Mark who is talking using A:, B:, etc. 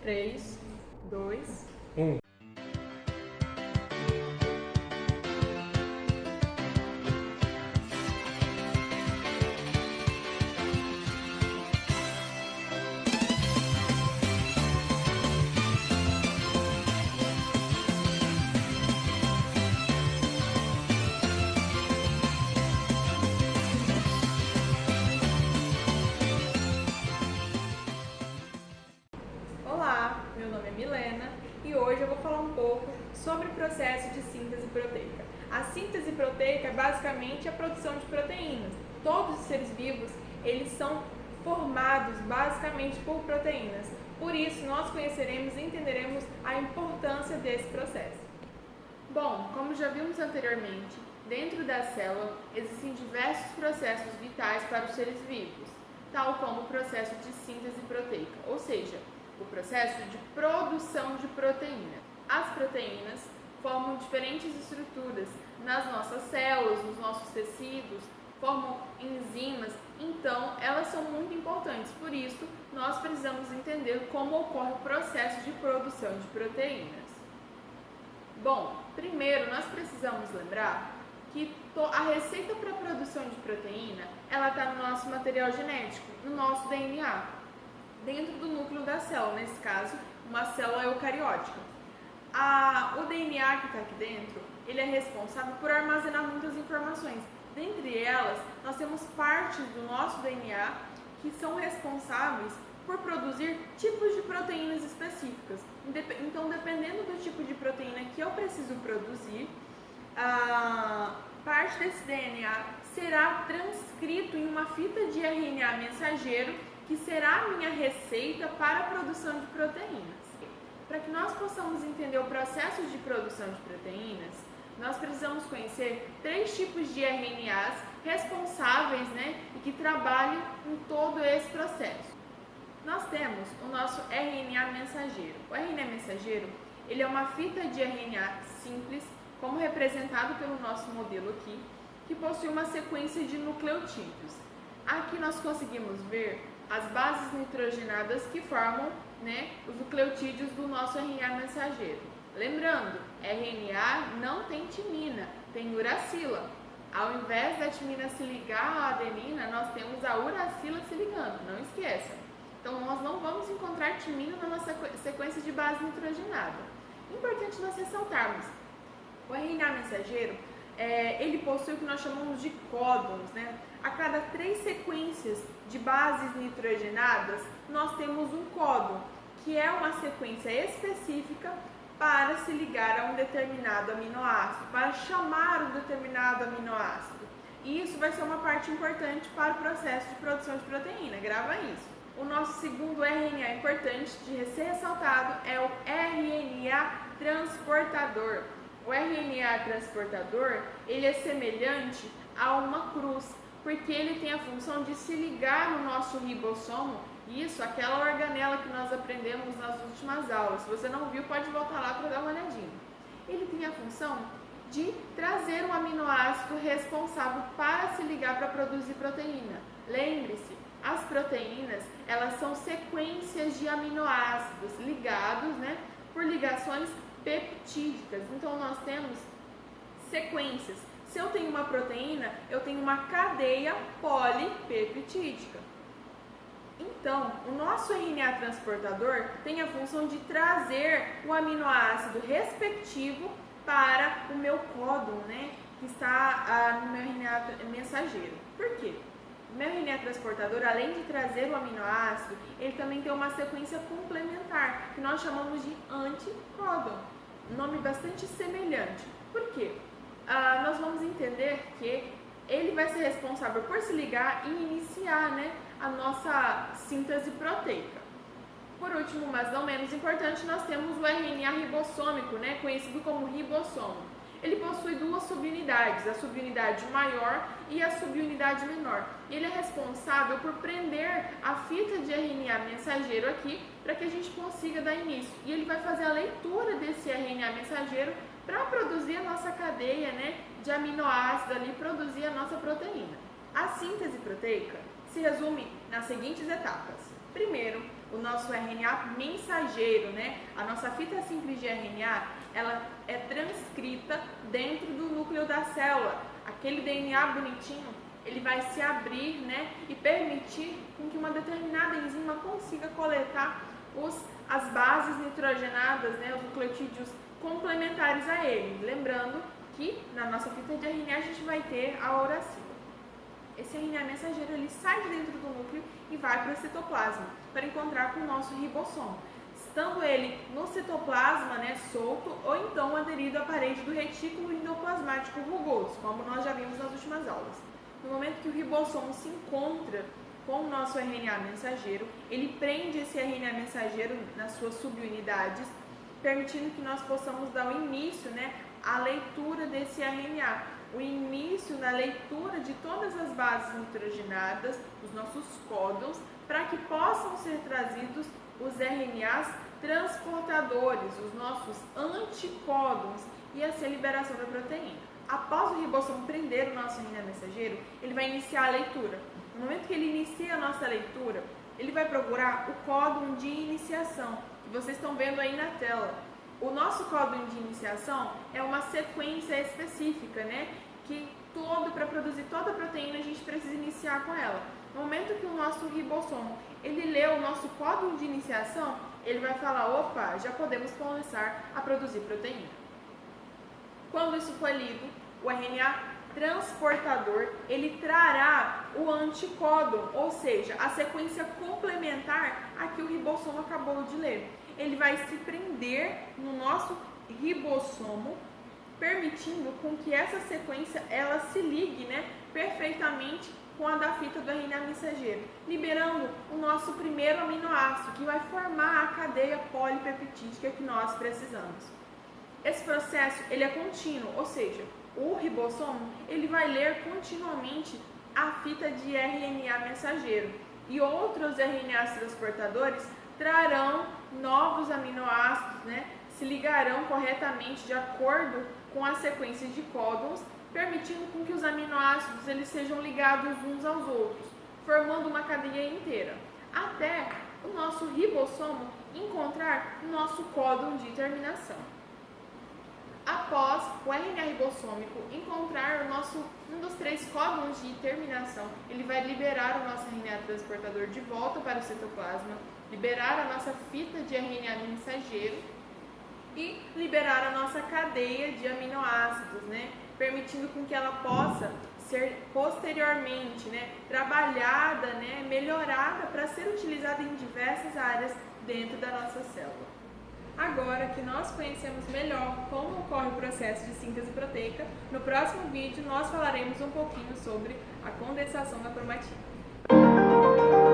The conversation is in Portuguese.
A: 3, 2,
B: 1.
A: Olá, meu nome é Milena e hoje eu vou falar um pouco sobre o processo de síntese proteica. A síntese proteica é basicamente a produção de proteínas. Todos os seres vivos, eles são formados basicamente por proteínas. Por isso, nós conheceremos e entenderemos a importância desse processo. Bom, como já vimos anteriormente, dentro da célula existem diversos processos vitais para os seres vivos, tal como o processo de síntese proteica, ou seja, o processo de produção de proteína. As proteínas formam diferentes estruturas nas nossas células, nos nossos tecidos, formam enzimas, então elas são muito importantes, por isso nós precisamos entender como ocorre o processo de produção de proteínas. Bom, primeiro nós precisamos lembrar que a receita para a produção de proteína, ela está no nosso material genético, no nosso DNA, dentro do núcleo da célula, nesse caso, uma célula eucariótica. O DNA que está aqui dentro, ele é responsável por armazenar muitas informações. Dentre elas, nós temos partes do nosso DNA que são responsáveis por produzir tipos de proteínas específicas. Então, dependendo do tipo de proteína que eu preciso produzir, parte desse DNA será transcrito em uma fita de RNA mensageiro, que será a minha receita para a produção de proteínas. Para que nós possamos entender o processo de produção de proteínas, nós precisamos conhecer 3 tipos de RNAs responsáveis, e que trabalham em todo esse processo. Nós temos o nosso RNA mensageiro. O RNA mensageiro, ele é uma fita de RNA simples, como representado pelo nosso modelo aqui, que possui uma sequência de nucleotídeos. Aqui nós conseguimos ver as bases nitrogenadas que formam, os nucleotídeos do nosso RNA mensageiro. Lembrando, RNA não tem timina, tem uracila. Ao invés da timina se ligar à adenina, nós temos a uracila se ligando, não esqueça. Então, nós não vamos encontrar timina na nossa sequência de base nitrogenada. Importante nós ressaltarmos, o RNA mensageiro, ele possui o que nós chamamos de códons, A cada 3 sequências de bases nitrogenadas, nós temos um códon, que é uma sequência específica para se ligar a um determinado aminoácido, para chamar um determinado aminoácido. E isso vai ser uma parte importante para o processo de produção de proteína, grava isso. O nosso segundo RNA importante de ser ressaltado é o RNA transportador. O RNA transportador, ele é semelhante a uma cruz, porque ele tem a função de se ligar no nosso ribossomo, isso, aquela organela que nós aprendemos nas últimas aulas. Se você não viu, pode voltar lá para dar uma olhadinha. Ele tem a função de trazer um aminoácido responsável para se ligar para produzir proteína. Lembre-se, as proteínas, elas são sequências de aminoácidos ligados, por ligações peptídicas. Então, nós temos sequências. Se eu tenho uma proteína, eu tenho uma cadeia polipeptídica. Então, o nosso RNA transportador tem a função de trazer o aminoácido respectivo para o meu códon, que está no meu RNA mensageiro. Por quê? O meu RNA transportador, além de trazer o aminoácido, ele também tem uma sequência complementar, que nós chamamos de anticódon. Um nome bastante semelhante. Por quê? Nós vamos entender que ele vai ser responsável por se ligar e iniciar, a nossa síntese proteica. Por último, mas não menos importante, nós temos o RNA ribossômico, conhecido como ribossomo. Ele possui 2 subunidades, a subunidade maior e a subunidade menor. Ele é responsável por prender a fita de RNA mensageiro aqui, para que a gente consiga dar início. E ele vai fazer a leitura desse RNA mensageiro para produzir a nossa cadeia, de aminoácidos ali, produzir a nossa proteína. A síntese proteica se resume nas seguintes etapas. Primeiro, o nosso RNA mensageiro, né? A nossa fita simples de RNA, ela é transcrita dentro do núcleo da célula. Aquele DNA bonitinho, ele vai se abrir, né? E permitir com que uma determinada enzima consiga coletar as bases nitrogenadas, né? Os nucleotídeos complementares a ele. Lembrando que na nossa fita de RNA a gente vai ter a uracila. Esse RNA mensageiro ele sai de dentro do núcleo e vai para o citoplasma para encontrar com o nosso ribossomo, estando ele no citoplasma, né, solto, ou então aderido à parede do retículo endoplasmático rugoso, como nós já vimos nas últimas aulas. No momento que o ribossomo se encontra com o nosso RNA mensageiro, ele prende esse RNA mensageiro nas suas subunidades, permitindo que nós possamos dar o início, né, à leitura desse RNA, o início na leitura de todas as bases nitrogenadas, os nossos códons, para que possam ser trazidos os RNAs transportadores, os nossos anticódons, e assim a liberação da proteína. Após o ribossomo prender o nosso RNA mensageiro, ele vai iniciar a leitura. No momento que ele inicia a nossa leitura, ele vai procurar o códon de iniciação, que vocês estão vendo aí na tela. O nosso códon de iniciação é uma sequência específica, né? Que para produzir toda a proteína a gente precisa iniciar com ela. No momento que o nosso ribossomo ele lê o nosso códon de iniciação, ele vai falar, opa, já podemos começar a produzir proteína. Quando isso for lido, o RNA transportador ele trará o anticódon, ou seja, a sequência complementar a que o ribossomo acabou de ler. Ele vai se prender no nosso ribossomo, permitindo com que essa sequência ela se ligue, né, perfeitamente com a da fita do RNA mensageiro, liberando o nosso primeiro aminoácido, que vai formar a cadeia polipeptídica que nós precisamos. Esse processo ele é contínuo, ou seja, o ribossomo ele vai ler continuamente a fita de RNA mensageiro e outros RNAs transportadores trarão novos aminoácidos, né? Se ligarão corretamente de acordo com a sequência de códons, permitindo com que os aminoácidos eles sejam ligados uns aos outros, formando uma cadeia inteira, até o nosso ribossomo encontrar o nosso códon de terminação. Após o RNA ribossômico encontrar um dos 3 códons de terminação, ele vai liberar o nosso RNA transportador de volta para o citoplasma, liberar a nossa fita de RNA mensageiro e liberar a nossa cadeia de aminoácidos, né, permitindo com que ela possa ser posteriormente, né, trabalhada, né, melhorada para ser utilizada em diversas áreas dentro da nossa célula. Agora que nós conhecemos melhor como ocorre o processo de síntese proteica, no próximo vídeo nós falaremos um pouquinho sobre a condensação da cromatina.